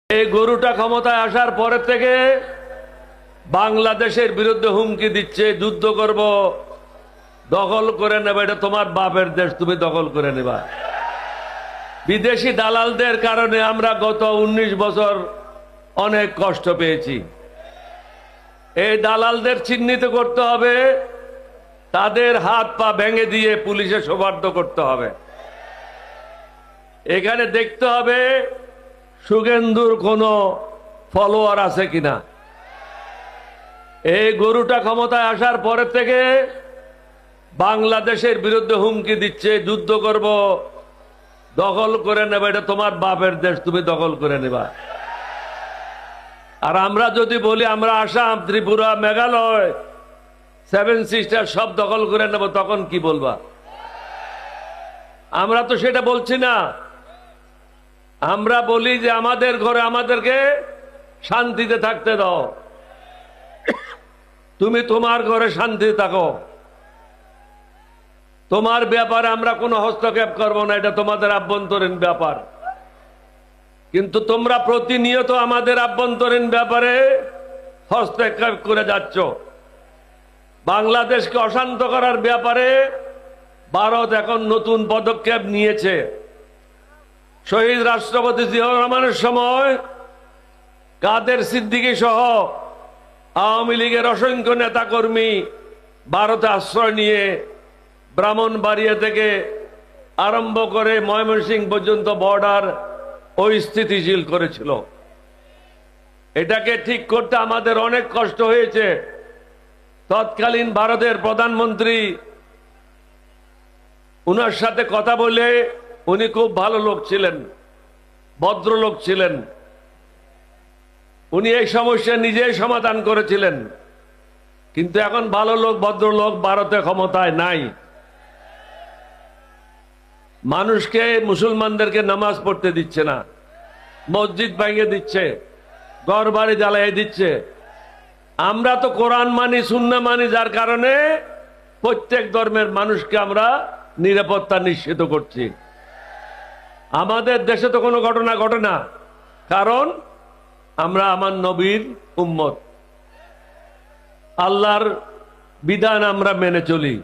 এই গরুটা ক্ষমতায় আসার পরের থেকে বাংলাদেশের বিরুদ্ধে হুমকি দিচ্ছে, যুদ্ধ করব, দখল করে নেবে, এটা তোমার বাপের দেশ, তুমি দখল করে নেবা। বিদেশি দালালদের কারণে আমরা গত 19 বছর অনেক কষ্ট পেয়েছি। এই দালালদের চিহ্নিত করতে হবে, তাদের হাত পা ভেঙে দিয়ে পুলিশে সোপর্দ করতে হবে। এখানে দেখতে হবে শুভেন্দুর কোনো ফলোয়ার আছে কিনা। এই গরুটা ক্ষমতায় আসার পরের থেকে বাংলাদেশের বিরুদ্ধে হুমকি দিচ্ছে, যুদ্ধ করব, দখল করে নেবে, এটা তোমার বাপের দেশ, তুমি দখল করে নেবা। আর আমরা যদি বলি আমরা আসাম, ত্রিপুরা, মেঘালয়, 7 সিস্টার সব দখল করে নেব, তখন কি বলবা? আমরা তো সেটা বলছি না। আমরা বলি যে আমাদের ঘরে আমাদেরকে শান্তিতে থাকতে দাও, তুমি তোমার ঘরে শান্তিতে থাকো, তোমার ব্যাপারে আমরা কোনো হস্তক্ষেপ করব না, এটা তোমাদের আভ্যন্তরীণ ব্যাপার। কিন্তু তোমরা প্রতিনিয়ত আমাদের আভ্যন্তরীণ ব্যাপারে হস্তক্ষেপ করে যাচ্ছ। বাংলাদেশকে অশান্ত করার ব্যাপারে ভারত এখন নতুন পদক্ষেপ নিয়েছে। শহীদ রাষ্ট্রপতি জিয়াউর রহমানের সময় কাদের সিদ্দিকী সহ আওয়ামী লীগের অসংখ্য নেতাকর্মী ভারতে আশ্রয় নিয়ে ব্রাহ্মণবাড়িয়া থেকে আরম্ভ করে ময়মনসিংহ পর্যন্ত বর্ডার অস্থিতিশীল করেছিল। এটাকে ঠিক করতে আমাদের অনেক কষ্ট হয়েছে। তৎকালীন ভারতের প্রধানমন্ত্রী, উনার সাথে কথা বলে, উনি খুব ভালো লোক ছিলেন, ভদ্রলোক ছিলেন, উনি এই সমস্যা নিজেই সমাধান করেছিলেন। কিন্তু এখন ভালো লোক, ভদ্রলোক ভারতে ক্ষমতায় নাই। মানুষকে, মুসলমানদেরকে নামাজ পড়তে দিচ্ছে না, মসজিদ ভেঙে দিচ্ছে, ঘর বাড়ি জ্বালিয়ে দিচ্ছে। আমরা তো কোরআন মানি, সুন্নাহ মানি, যার কারণে প্রত্যেক ধর্মের মানুষকে আমরা নিরাপত্তা নিশ্চিত করছি। আমাদের দেশে তো কোনো ঘটনা ঘটে না, কারণ আমরা আমার নবীর উম্মত, আল্লাহর বিধান আমরা মেনে চলি।